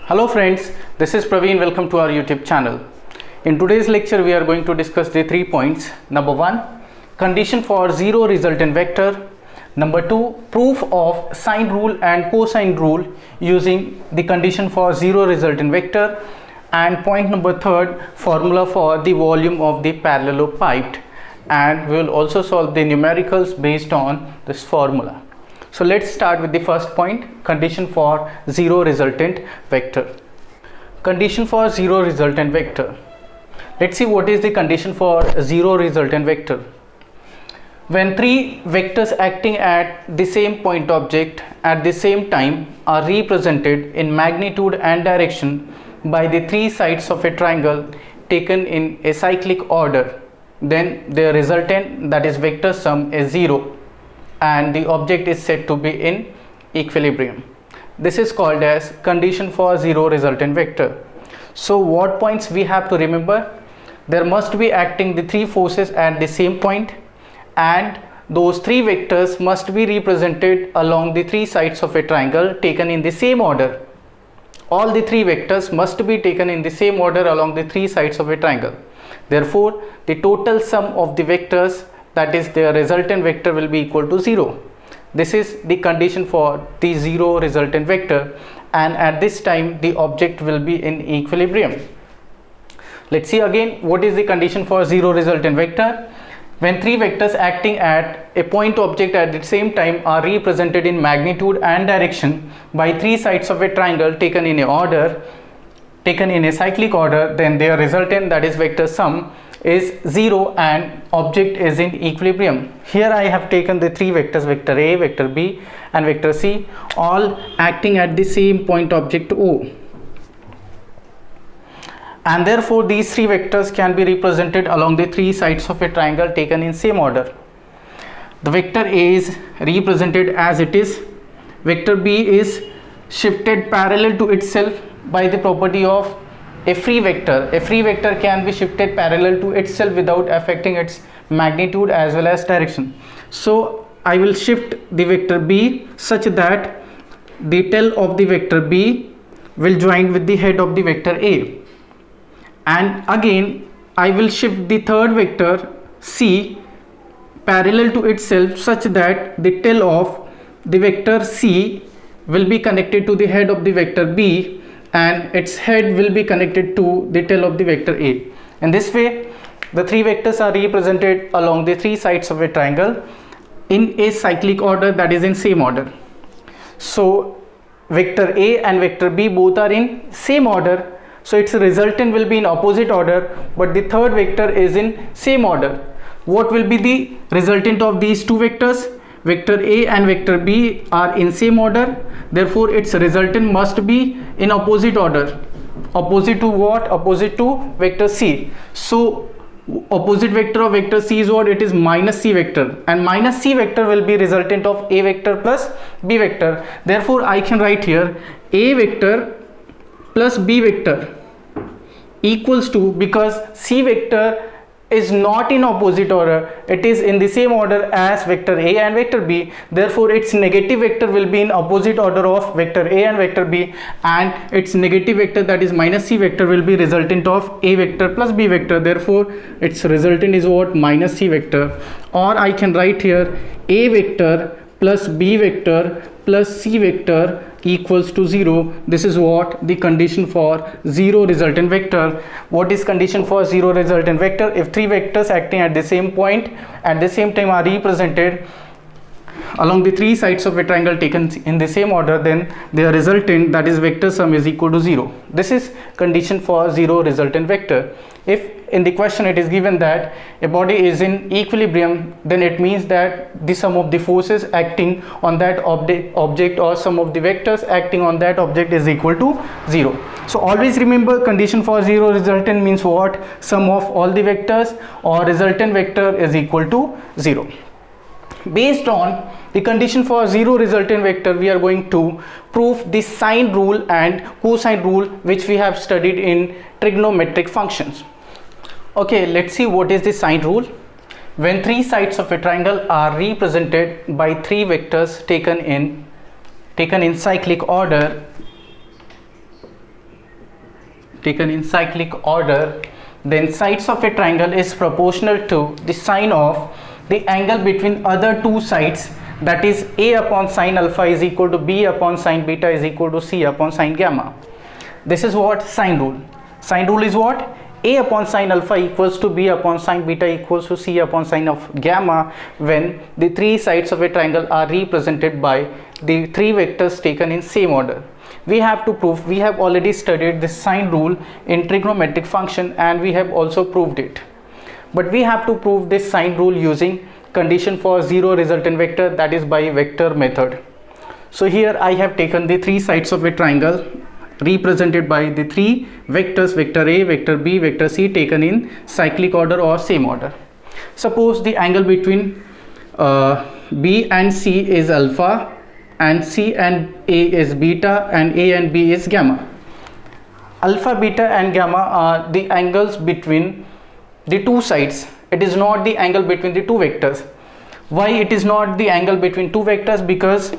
Hello friends, this is Praveen. Welcome to our YouTube channel. In today's lecture, we are going to discuss the 3 points. Number 1, condition for zero resultant vector. Number 2, proof of sine rule and cosine rule using the condition for zero resultant vector. And point number 3, formula for the volume of the parallelopiped. And we will also solve the numericals based on this formula. So let's start with the first point, condition for zero resultant vector. Condition for zero resultant vector. Let's see what is the condition for zero resultant vector. When 3 vectors acting at the same point object at the same time are represented in magnitude and direction by the 3 sides of a triangle taken in a cyclic order, then their resultant, that is vector sum, is 0. And the object is said to be in equilibrium. This is called as condition for zero resultant vector. So what points we have to remember? There must be acting the 3 forces at the same point, and those 3 vectors must be represented along the 3 sides of a triangle taken in the same order. All the 3 vectors must be taken in the same order along the 3 sides of a triangle. Therefore, the total sum of the vectors, that is their resultant vector, will be equal to 0. This is the condition for the zero resultant vector, and at this time the object will be in equilibrium. Let's see again what is the condition for zero resultant vector. When 3 vectors acting at a point object at the same time are represented in magnitude and direction by 3 sides of a triangle taken in a cyclic order, then their resultant, that is vector sum, is 0 and object is in equilibrium. Here I have taken the 3 vectors, vector A, vector B and vector C, all acting at the same point object O. And therefore these 3 vectors can be represented along the 3 sides of a triangle taken in same order. The vector A is represented as it is. Vector B is shifted parallel to itself by the property of a free vector. A free vector can be shifted parallel to itself without affecting its magnitude as well as direction. So I will shift the vector B such that the tail of the vector B will join with the head of the vector A. And again I will shift the third vector C parallel to itself such that the tail of the vector C will be connected to the head of the vector B, and its head will be connected to the tail of the vector A. In this way, the 3 vectors are represented along the 3 sides of a triangle in a cyclic order, that is in same order. So vector A and vector B both are in same order, so its resultant will be in opposite order, but the third vector is in same order. What will be the resultant of these 2 vectors? Vector A and vector B are in same order, therefore its resultant must be in opposite order. Opposite to what? Opposite to vector C. So opposite vector of vector C is what? It is minus C vector, and minus C vector will be resultant of A vector plus B vector. Therefore I can write here A vector plus B vector equals to, because C vector is not in opposite order, it is in the same order as vector A and vector B, therefore its negative vector will be in opposite order of vector A and vector B, and its negative vector, that is minus C vector, will be resultant of A vector plus B vector, therefore its resultant is what? Minus C vector. Or I can write here A vector plus B vector plus C vector equals to 0. This is what? The condition for zero resultant vector. What is condition for zero resultant vector? If 3 vectors acting at the same point at the same time are represented along the 3 sides of a triangle taken in the same order, then their resultant, that is vector sum, is equal to 0. This is condition for zero resultant vector. If in the question it is given that a body is in equilibrium, then it means that the sum of the forces acting on that object or sum of the vectors acting on that object is equal to 0. So always remember, condition for zero resultant means what? Sum of all the vectors or resultant vector is equal to 0. Based on the condition for zero resultant vector, we are going to prove the sine rule and cosine rule, which we have studied in trigonometric functions. Okay, let's see what is the sine rule. When 3 sides of a triangle are represented by 3 vectors taken in cyclic order, taken in cyclic order, then sides of a triangle is proportional to the sine of the angle between other two sides, that is A upon sine alpha is equal to B upon sine beta is equal to C upon sine gamma. This is what sine rule. Sine rule is what? A upon sine alpha equals to B upon sine beta equals to C upon sine of gamma when the three sides of a triangle are represented by the three vectors taken in same order. We have to prove, we have already studied this sine rule in trigonometric function and we have also proved it. But we have to prove this sine rule using condition for zero resultant vector, that is by vector method. So here I have taken the three sides of a triangle represented by the three vectors, vector A, vector B, vector C, taken in cyclic order or same order. Suppose the angle between B and C is alpha and C and A is beta and A and B is gamma. Alpha, beta and gamma are the angles between the two sides. It is not the angle between the two vectors. Why it is not the angle between two vectors? Because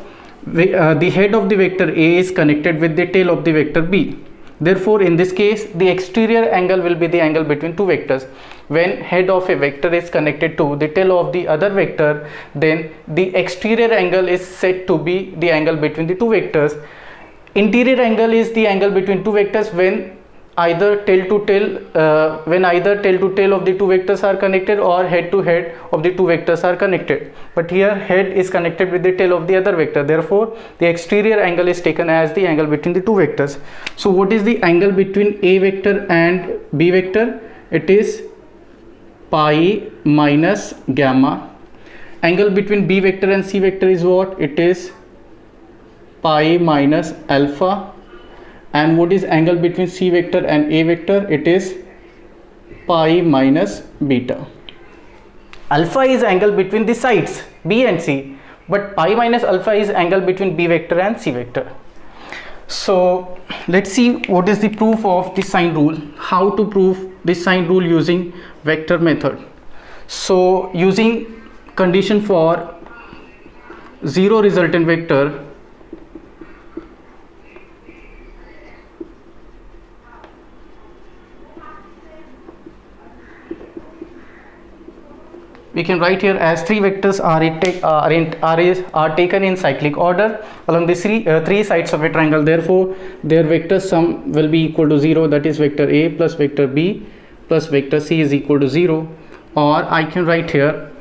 the head of the vector A is connected with the tail of the vector B. Therefore, in this case, the exterior angle will be the angle between two vectors. When head of a vector is connected to the tail of the other vector, then the exterior angle is said to be the angle between the two vectors. Interior angle is the angle between two vectors when either tail to tail of the two vectors are connected or head to head of the two vectors are connected. But here head is connected with the tail of the other vector, therefore the exterior angle is taken as the angle between the two vectors. So what is the angle between A vector and B vector? It is pi minus gamma. Angle between B vector and C vector is what? It is pi minus alpha. And what is angle between C vector and A vector? It is pi minus beta. Alpha is angle between the sides B and C, but pi minus alpha is angle between B vector and C vector. So let's see what is the proof of the sine rule. How to prove the sine rule using vector method. So using condition for zero resultant vector, we can write here as three vectors are taken in cyclic order along the three sides of a triangle. Therefore, their vector sum will be equal to 0. That is vector A plus vector B plus vector C is equal to 0. Or I can write here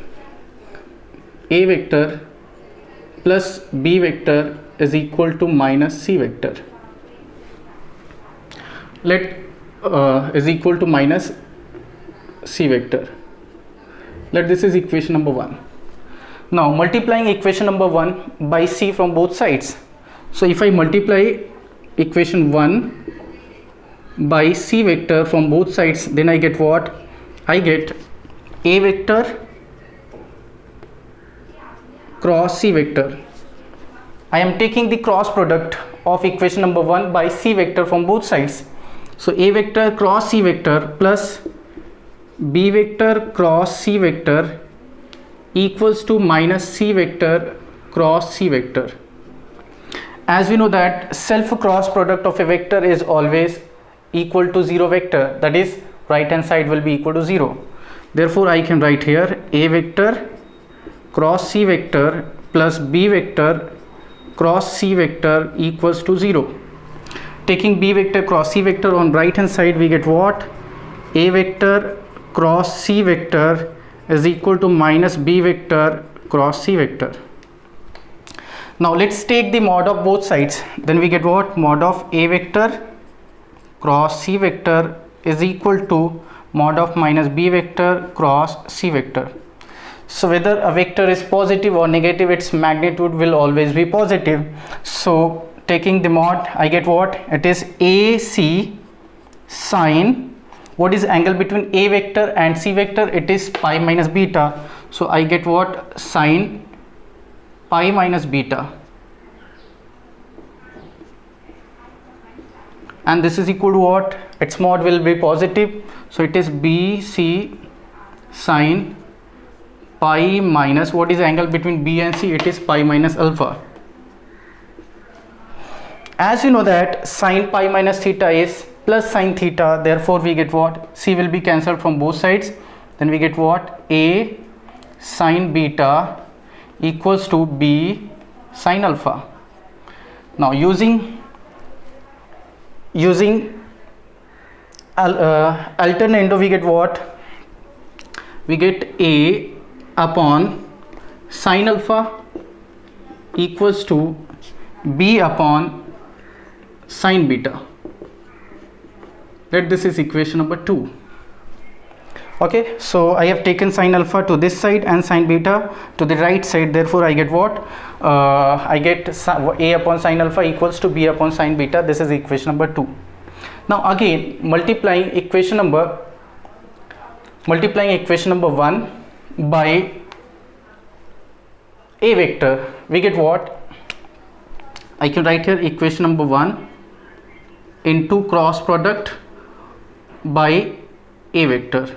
A vector plus B vector is equal to minus C vector. Is equal to minus C vector. Let this is equation number 1. Now multiplying equation number 1 by C from both sides. So if I multiply equation 1 by C vector from both sides, then I get what? I get A vector cross C vector. I am taking the cross product of equation number 1 by C vector from both sides. So A vector cross C vector plus B vector cross C vector equals to minus C vector cross C vector. As we know that self cross product of a vector is always equal to 0 vector, that is right hand side will be equal to 0. Therefore I can write here A vector cross C vector plus B vector cross C vector equals to 0. Taking B vector cross C vector on right hand side, we get what? A vector cross C vector is equal to minus B vector cross C vector. Now let's take the mod of both sides. Then we get what? Mod of A vector cross C vector is equal to mod of minus B vector cross C vector. So whether a vector is positive or negative, its magnitude will always be positive. So taking the mod, I get what? It is AC sine, what is angle between A vector and C vector? It is pi minus beta. So I get what? Sine pi minus beta. And this is equal to what? Its mod will be positive. So it is BC sine pi minus, what is angle between B and C? It is pi minus alpha. As you know that sine pi minus theta is plus sine theta, therefore we get what? C will be cancelled from both sides, then we get what? A sine beta equals to B sine alpha. Now using alternando, we get what? We get A upon sine alpha equals to B upon sine beta. That this is equation number 2. Okay, so I have taken sine alpha to this side and sine beta to the right side, therefore I get what? I get A upon sine alpha equals to B upon sine beta. This is equation number 2. Now again multiplying equation number 1 by A vector, we get what? I can write here equation number 1 into cross product by A vector.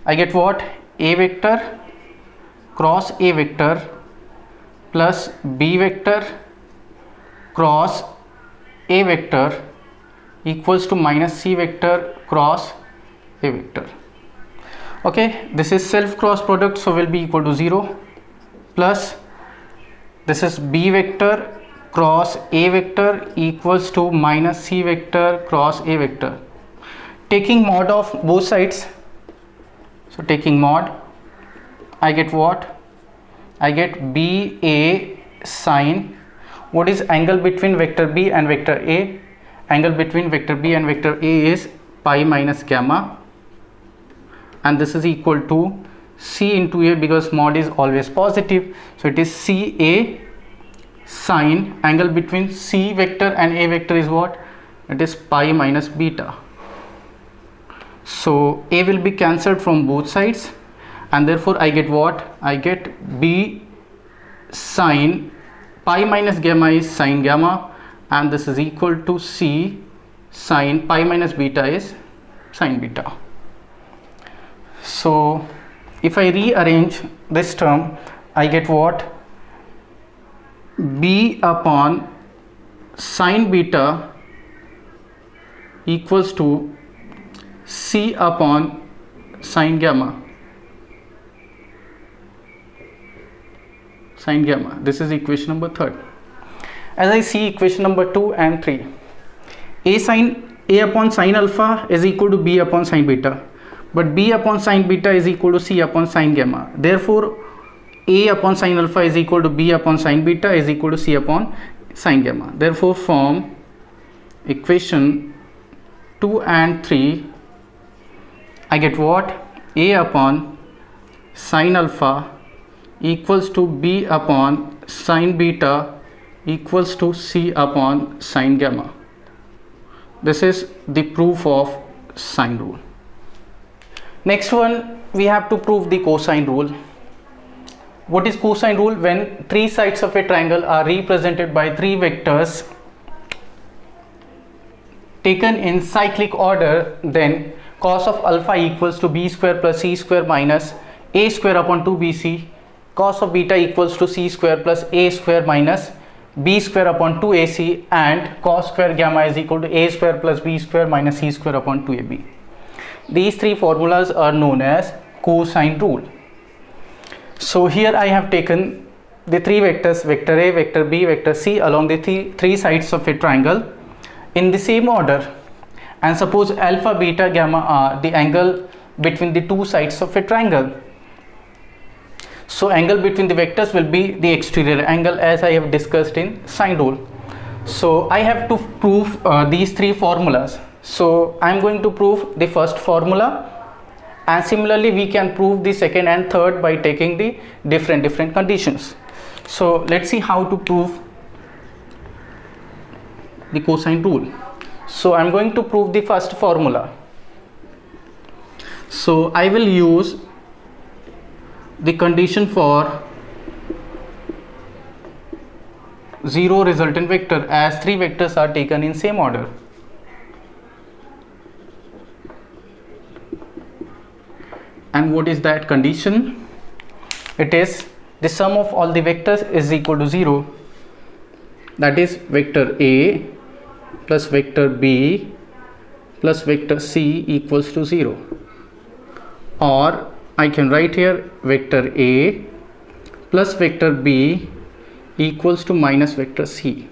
I get what? A vector cross A vector plus B vector cross A vector equals to minus C vector cross A vector. Okay, this is self cross product, so will be equal to 0, plus this is B vector cross A vector equals to minus C vector cross A vector. Taking mod of both sides, so taking mod, I get what? I get BA sine, what is angle between vector B and vector A? Angle between vector B and vector A is pi minus gamma, and this is equal to C into A, because mod is always positive, so it is CA sine, angle between C vector and A vector is what? It is pi minus beta. So A will be cancelled from both sides, and therefore I get what? I get B sine pi minus gamma is sine gamma, and this is equal to C sine pi minus beta is sine beta. So if I rearrange this term, I get what? B upon sine beta equals to C upon sine gamma. Sine gamma. This is equation number 3. As I see equation number 2 and 3, A upon sine alpha is equal to B upon sine beta, but B upon sine beta is equal to C upon sine gamma. Therefore A upon sine alpha is equal to B upon sine beta is equal to C upon sine gamma. Therefore from equation 2 and 3, I get what? A upon sine alpha equals to B upon sine beta equals to C upon sine gamma. This is the proof of sine rule. Next one, we have to prove the cosine rule. What is cosine rule? When three sides of a triangle are represented by three vectors taken in cyclic order, then cos of alpha equals to b square plus c square minus a square upon 2bc, cos of beta equals to c square plus a square minus b square upon 2ac, and cos square gamma is equal to a square plus b square minus c square upon 2ab. These three formulas are known as cosine rule. So here I have taken the three vectors, vector A, vector B, vector C, along the three sides of a triangle in the same order, and suppose alpha, beta, gamma are the angle between the two sides of a triangle. So angle between the vectors will be the exterior angle, as I have discussed in sine rule. So I have to prove these three formulas. So I am going to prove the first formula, and similarly we can prove the second and third by taking the different conditions. So let's see how to prove the cosine rule. So I am going to prove the first formula. So I will use the condition for zero resultant vector, as three vectors are taken in same order. And what is that condition? It is the sum of all the vectors is equal to 0. That is vector A plus vector B plus vector C equals to 0, or I can write here vector A plus vector B equals to minus vector C.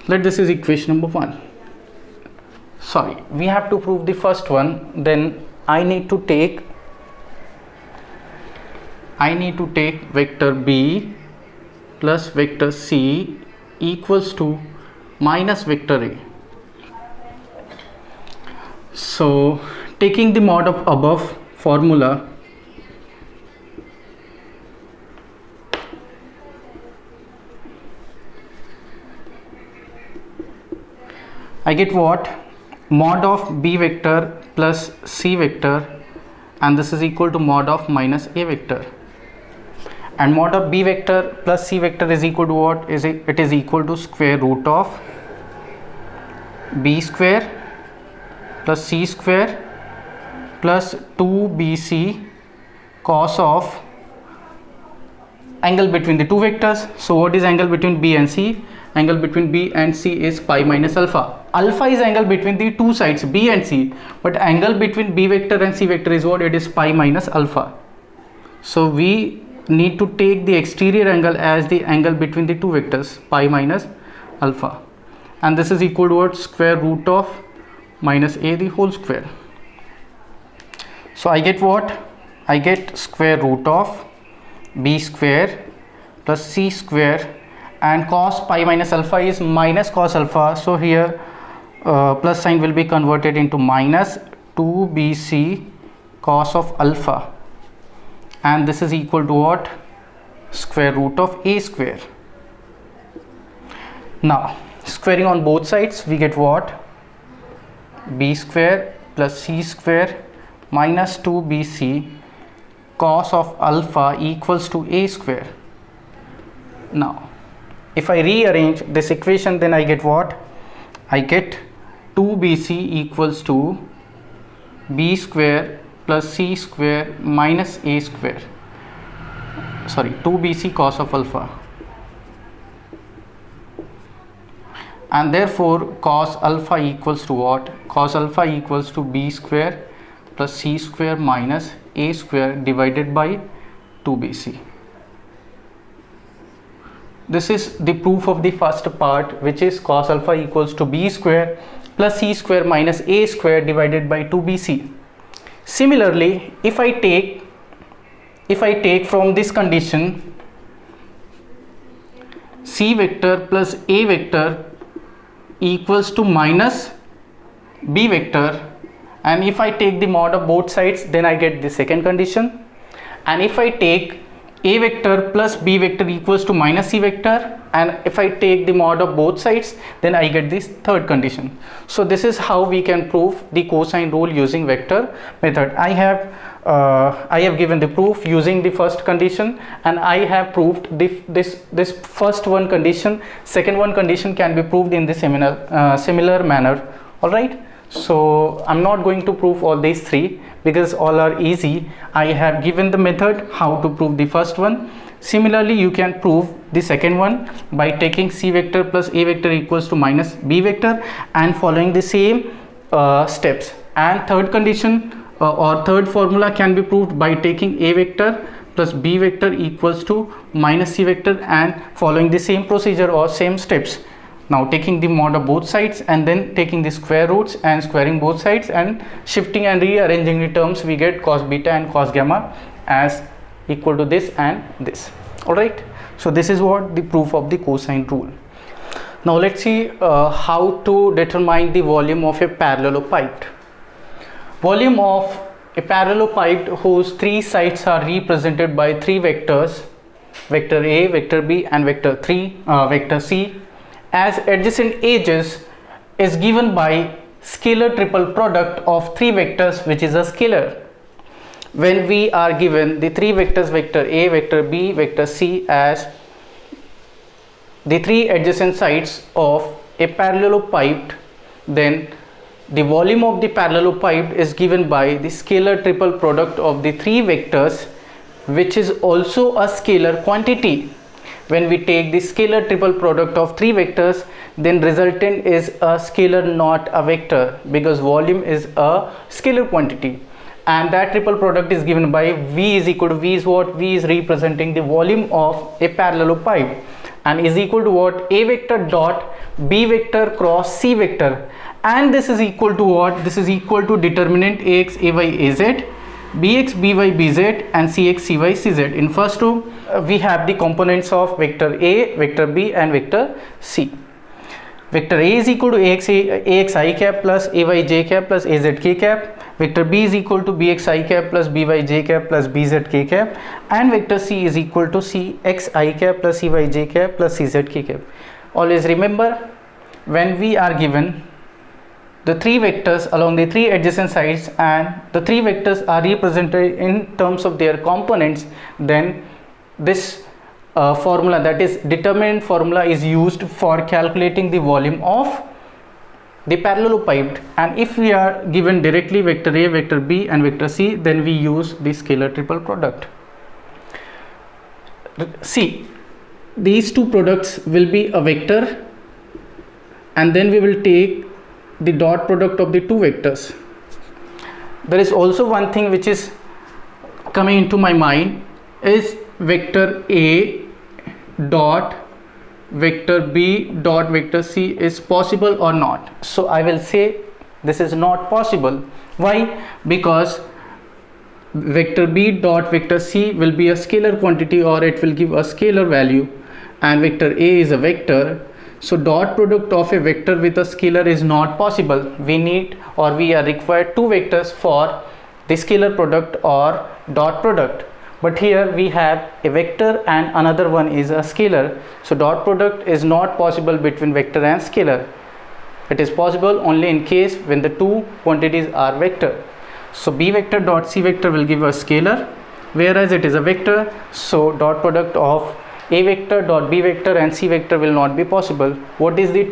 Let this is equation number 1. Sorry, we have to prove the first one, then I need to take vector B plus vector C equals to minus vector A. So taking the mod of above formula, I get what? Mod of B vector plus C vector, and this is equal to mod of minus A vector. And mod of B vector plus C vector is equal to what? It is equal to square root of B square plus C square plus 2BC cos of angle between the two vectors. So what is angle between B and C? Angle between B and C is pi minus alpha. Alpha is angle between the two sides B and C, but angle between B vector and C vector is what? It is pi minus alpha. So we need to take the exterior angle as the angle between the two vectors, pi minus alpha, and this is equal to what? Square root of minus A the whole square. So I get what? I get square root of B square plus C square, and cos pi minus alpha is minus cos alpha, so here plus sign will be converted into minus 2BC cos of alpha, and this is equal to what? Square root of A square. Now squaring on both sides, we get what? B square plus C square minus 2BC cos of alpha equals to A square. Now if I rearrange this equation, then I get what? I get 2BC equals to B square plus C square minus A square. Sorry, 2BC cos of alpha, and therefore cos alpha equals to what? Cos alpha equals to B square plus C square minus A square divided by 2BC. This is the proof of the first part, which is cos alpha equals to B square plus C square minus A square divided by 2BC. Similarly, if I take from this condition C vector plus A vector equals to minus B vector, and if I take the mod of both sides, then I get the second condition. And if I take A vector plus B vector equals to minus C vector, and if I take the mod of both sides, then I get this third condition. So this is how we can prove the cosine rule using vector method. I have given the proof using the first condition, and I have proved this first one condition. Second one condition can be proved in the similar manner. All right. So I'm not going to prove all these three because all are easy. I have given the method how to prove the first one. Similarly, you can prove the second one by taking C vector plus A vector equals to minus B vector and following the same steps. And third condition or third formula can be proved by taking A vector plus B vector equals to minus C vector and following the same procedure or same steps. Now taking the mod of both sides and then taking the square roots and squaring both sides and shifting and rearranging the terms, we get cos beta and cos gamma as equal to this and this. All right. So this is what the proof of the cosine rule. Now let's see how to determine the volume of a parallelepiped. Volume of a parallelepiped whose three sides are represented by three vectors, vector A, vector B and vector C, as adjacent edges is given by scalar triple product of three vectors, which is a scalar. When we are given the three vectors, vector A, vector B, vector C, as the three adjacent sides of a parallelepiped, then the volume of the parallelepiped is given by the scalar triple product of the three vectors, which is also a scalar quantity. when we take the scalar triple product of three vectors, then resultant is a scalar, not a vector, because volume is a scalar quantity, and that triple product is given by V is equal to, V is what? V is representing the volume of a parallelopipe, and is equal to what? A vector dot B vector cross C vector, and this is equal to what? This is equal to determinant Ax Ay Az, Bx By Bz, and Cx Cy Cz. In first row we have the components of vector A, vector B, and vector C. Vector A is equal to Axi cap plus Ayj cap plus Azk cap. Vector B is equal to Bxi cap plus Byj cap plus Bzk cap, and vector C is equal to Cxi cap plus Cyj cap plus Czk cap. Always remember, when we are given the three vectors along the three adjacent sides and the three vectors are represented in terms of their components, then this formula, that is determinant formula, is used for calculating the volume of the parallelopipe. And if we are given directly vector A, vector B, and vector C, then we use the scalar triple product. See, these two products will be a vector, and then we will take the dot product of the two vectors. There is also one thing which is coming into my mind, is vector A dot vector B dot vector C is possible or not. So I will say this is not possible. Why? Because vector B dot vector C will be a scalar quantity, or it will give a scalar value, and vector A is a vector. So dot product of a vector with a scalar is not possible. We need, or we are required, two vectors for the scalar product or dot product. But here we have a vector and another one is a scalar. So dot product is not possible between vector and scalar. It is possible only in case when the two quantities are vector. So B vector dot C vector will give a scalar, whereas it is a vector. So dot product of A vector dot B vector and C vector will not be possible. What is the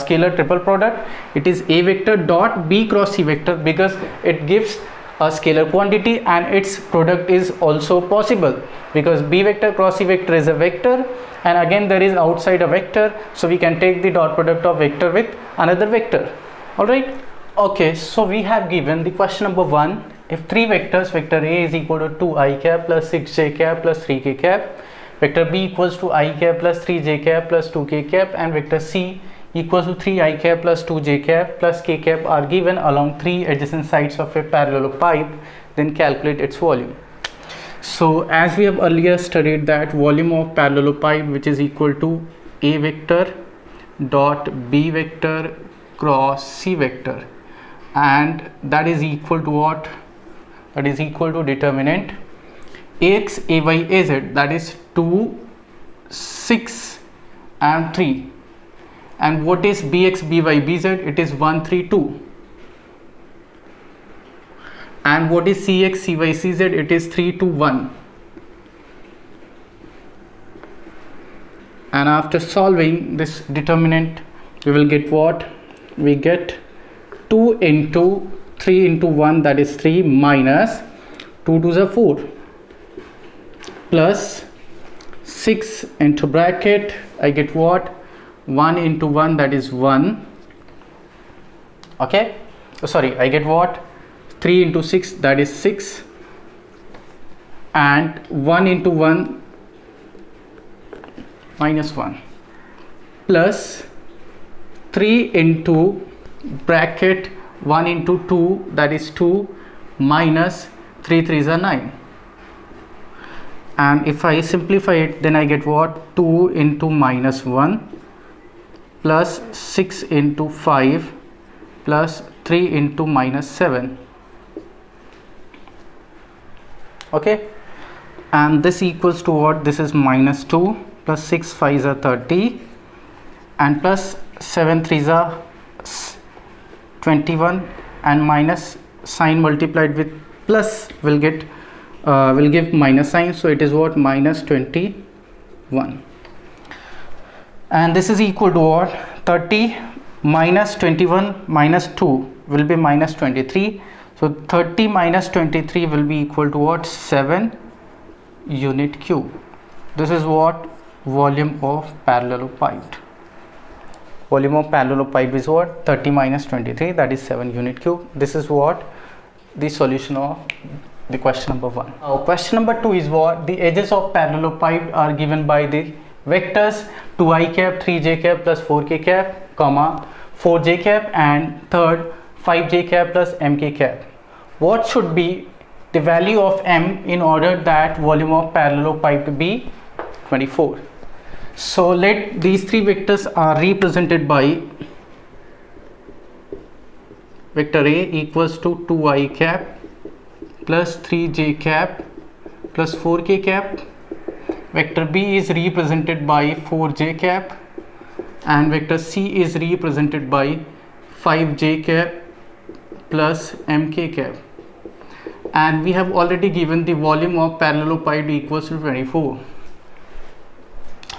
scalar triple product? It is A vector dot B cross C vector, because it gives a scalar quantity and its product is also possible, because B vector cross C vector is a vector, and again there is outside a vector, so we can take the dot product of vector with another vector. Alright, okay, so we have given the question number 1. If three vectors, vector A is equal to 2i cap plus 6j cap plus 3k cap, vector B equals to I cap plus 3j cap plus 2k cap, and vector C equals to 3i cap plus 2j cap plus k cap are given along three adjacent sides of a parallelopipe, then calculate its volume. So as we have earlier studied that volume of parallelopipe, which is equal to A vector dot B vector cross C vector, and that is equal to what? That is equal to determinant Ax Ay Az, that is 2, 6 and 3. And what is Bx By Bz? It is 1, 3, 2. And what is Cx Cy Cz? It is 3, 2, 1. And after solving this determinant, we will get what? We get 2 into 3 into 1, that is 3, minus 2 to the 4, plus 6 into bracket, I get what? 1 into 1, that is 1. Okay, sorry, I get what? 3 into 6, that is 6, and 1 into 1, minus 1, plus 3 into bracket 1 into 2, that is 2, minus 3 3s are 9. And if I simplify it, then I get what? 2 into minus 1 plus 6 into 5 plus 3 into minus 7. Okay, and this equals to what? This is minus 2 plus 6 5s are 30, and plus 7 3s are 21, and minus sign multiplied with plus will get will give minus sign, so it is what? Minus 21. And this is equal to what? 30 minus 21 minus 2 will be minus 23. So 30 minus 23 will be equal to what? 7 unit cube. This is what volume of parallelepiped. Volume of parallelepiped is what? 30 minus 23, that is 7 unit cube. This is what the solution of the question number 1. Now question number 2 is what? The edges of parallelepiped are given by the vectors 2i cap, 3j cap plus 4k cap, comma 4j cap, and third 5j cap plus mk cap. What should be the value of m in order that volume of parallelepiped be 24? So let these three vectors are represented by vector A equals to 2i cap plus 3j cap plus 4k cap. Vector B is represented by 4j cap, and vector C is represented by 5j cap plus mk cap. And we have already given the volume of parallelepiped equals to 24.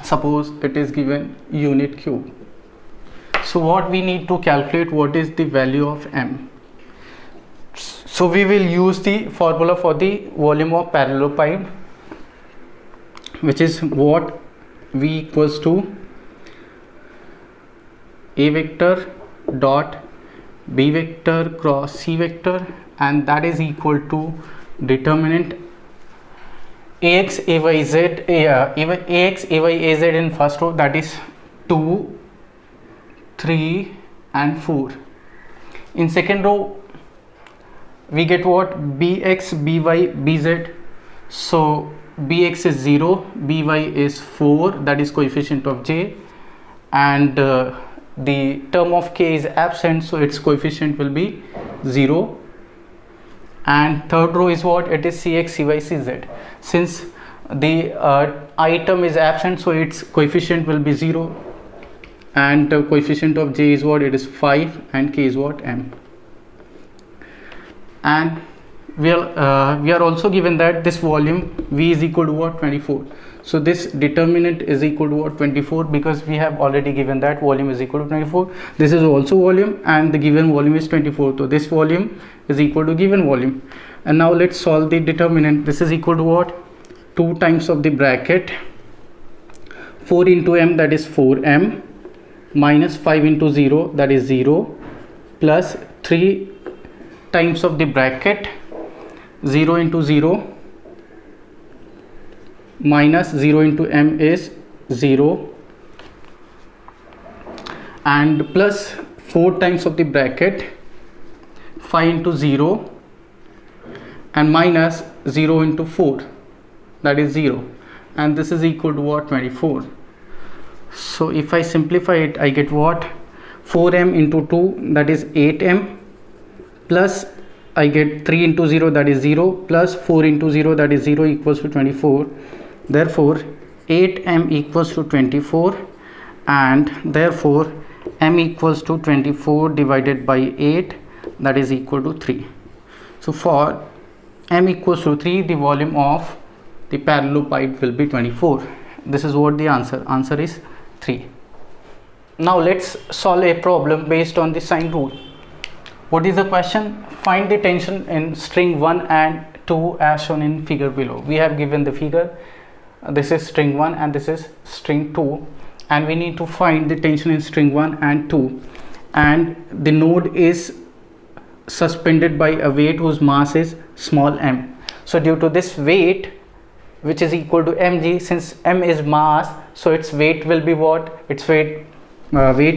Suppose it is given unit cube. So what we need to calculate, what is the value of m? So we will use the formula for the volume of parallelepiped, which is what? V equals to A vector dot B vector cross C vector, and that is equal to determinant ax ay z ax ay az in first row, that is 2, 3 and 4. In second row we get what? Bx, by, bz. So bx is 0, by is 4, that is coefficient of j, and the term of k is absent, so its coefficient will be 0. And third row is what? It is cx, cy, cz. Since the I term is absent, so its coefficient will be 0, and the coefficient of j is what? It is 5, and k is what? M. And we are also given that this volume V is equal to what? 24. So this determinant is equal to what? 24, because we have already given that volume is equal to 24. This is also volume, and the given volume is 24. So this volume is equal to given volume. And now let's solve the determinant. This is equal to what? 2 times of the bracket 4 into m, that is 4m, minus 5 into 0, that is 0, plus 3 times of the bracket 0 into 0 minus 0 into m is 0, and plus 4 times of the bracket 5 into 0 and minus 0 into 4, that is 0, and this is equal to what? 24. So if I simplify it, I get what? 4m into 2, that is 8m, plus I get 3 into 0, that is 0, plus 4 into 0, that is 0, equals to 24. Therefore 8m equals to 24, and therefore m equals to 24 divided by 8, that is equal to 3. So for m equals to 3, the volume of the parallelepiped will be 24. This is what the answer is 3. Now let's solve a problem based on the sine rule. What is the question? Find the tension in string 1 and 2 as shown in figure below. We have given the figure. This is string 1 and this is string 2, and we need to find the tension in string 1 and 2, and the node is suspended by a weight whose mass is small m. So due to this weight, which is equal to mg, since m is mass, so its weight will be what? Its weight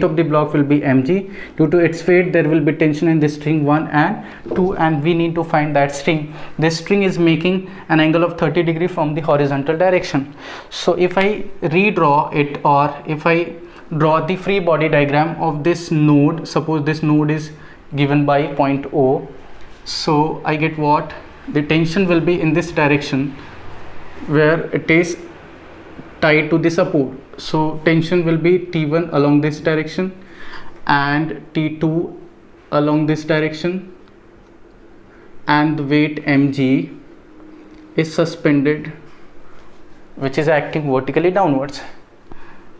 of the block will be mg. Due to its weight, there will be tension in the string 1 and 2, and we need to find that string. This string is making an angle of 30 degree from the horizontal direction. So if I redraw it, or if I draw the free body diagram of this node, suppose this node is given by point O, so I get what? The tension will be in this direction where it is tied to the support. So tension will be T1 along this direction and T2 along this direction, and the weight mg is suspended, which is acting vertically downwards.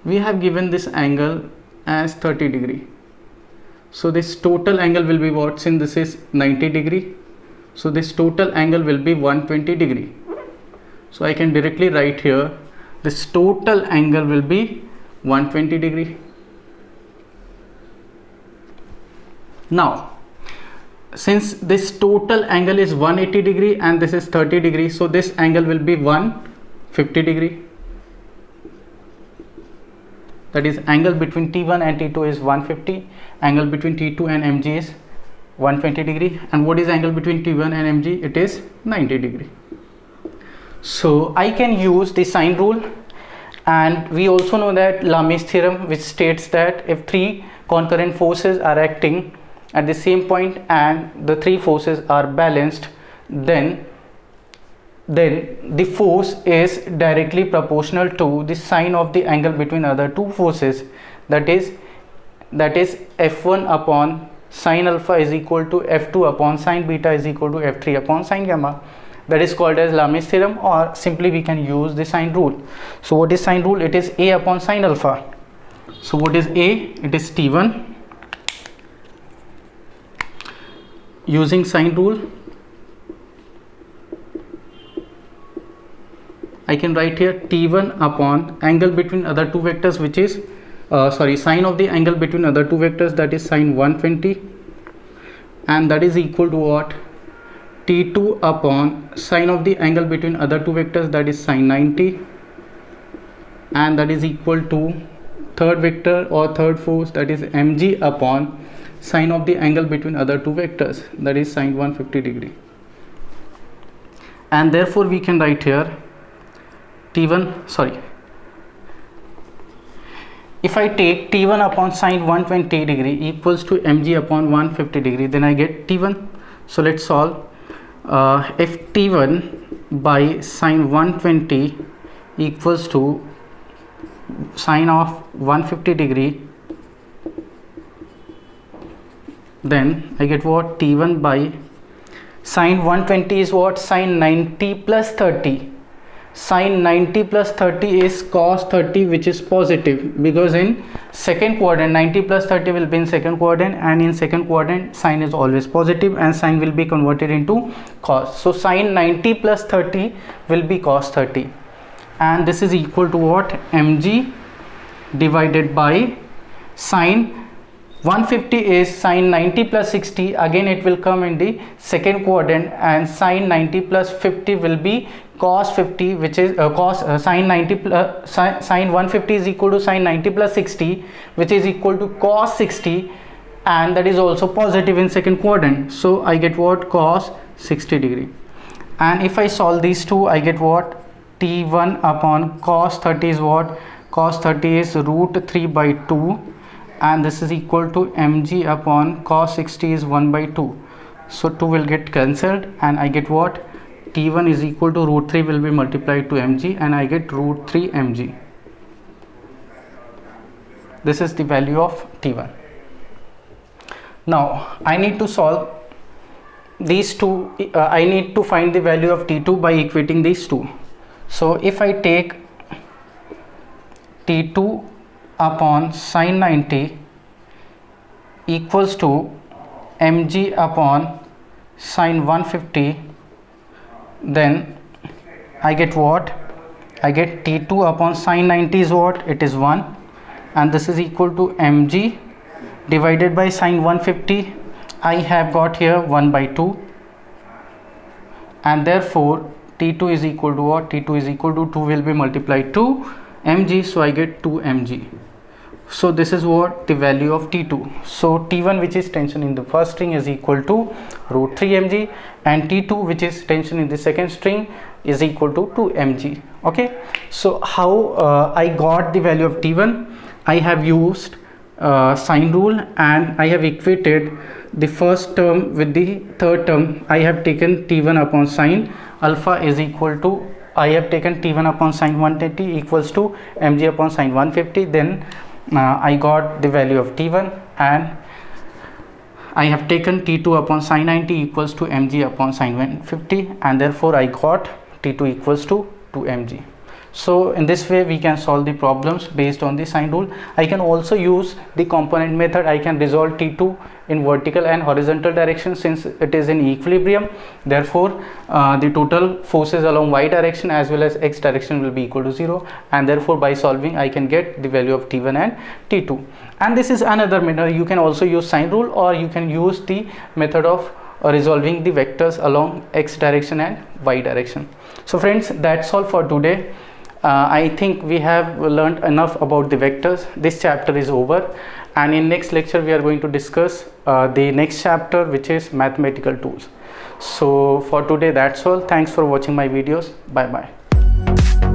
We have given this angle as 30 degree. So this total angle will be what? Since this is 90 degree, so this total angle will be 120 degree. So I can directly write here this total angle will be 120 degree. Now since this total angle is 180 degree and this is 30 degree, so this angle will be 150 degree. That is, angle between T1 and T2 is 150, angle between T2 and MG is 120 degree, and what is angle between T1 and MG? It is 90 degree. So I can use the sine rule, and we also know that Lame's theorem, which states that if three concurrent forces are acting at the same point and the three forces are balanced, then the force is directly proportional to the sine of the angle between other two forces. That is F1 upon sine alpha is equal to F2 upon sine beta is equal to F3 upon sine gamma. That is called as Lame's theorem, or simply we can use the sine rule. So what is sine rule? It is A upon sine alpha. So what is A? It is T1. Using sine rule, I can write here T1 upon angle between other two vectors, which is sine of the angle between other two vectors, that is sine 120, and that is equal to what? T2 upon sine of the angle between other two vectors, that is sine 90, and that is equal to third vector or third force, that is mg upon sine of the angle between other two vectors, that is sine 150 degree. And therefore we can write here if I take T1 upon sine 120 degree equals to mg upon 150 degree, then I get T1. So let's solve. If T1 by sine 120 equals to sine of 150 degree, then I get what? T1 by sine 120 is what? Sine 90 plus 30. Sine 90 plus 30 is cos 30, which is positive, because in second quadrant 90 plus 30 will be in second quadrant, and in second quadrant sine is always positive and sine will be converted into cos. So sine 90 plus 30 will be cos 30, and this is equal to what? Mg divided by sine 150 is sine 90 plus 60, again it will come in the second quadrant, and sine 90 plus 50 will be cos 50, which is sine 90 plus sine 150 is equal to sine 90 plus 60, which is equal to cos 60, and that is also positive in second quadrant. So I get what? Cos 60 degree. And if I solve these two, I get what? T1 upon cos 30 is what? Cos 30 is root 3 by 2, and this is equal to mg upon cos 60 is 1 by 2. So 2 will get cancelled, and I get what? T1 is equal to root 3 will be multiplied to mg, and I get root 3 mg. This is the value of T1. Now I need to solve these two. I need to find the value of T2 by equating these two. So if I take T2 upon sine 90 equals to mg upon sine 150, then I get what? I get T2 upon sine 90 is what? It is 1, and this is equal to mg divided by sine 150. I have got here 1 by 2, and therefore T2 is equal to what? T2 is equal to 2 will be multiplied to mg, so I get 2 mg. So this is what? The value of T2. So T1, which is tension in the first string, is equal to root 3 mg, and T2, which is tension in the second string, is equal to 2 mg. Okay, so how I got the value of T1? I have used sine rule, and I have equated the first term with the third term. I have taken T1 upon sine alpha is equal to, I have taken T1 upon sine 120 equals to mg upon sine 150. Then I got the value of T1, and I have taken T2 upon sine 90 equals to mg upon sine 150, and therefore I got T2 equals to 2 mg. So in this way we can solve the problems based on the sine rule. I can also use the component method. I can resolve T2 in vertical and horizontal direction. Since it is in equilibrium, therefore the total forces along y direction as well as x direction will be equal to 0, and therefore by solving I can get the value of T1 and T2. And this is another method. You can also use sine rule, or you can use the method of resolving the vectors along x direction and y direction. So friends, that's all for today. I think we have learned enough about the vectors. This chapter is over, and in next lecture we are going to discuss the next chapter, which is mathematical tools. So for today, that's all. Thanks for watching my videos. Bye bye.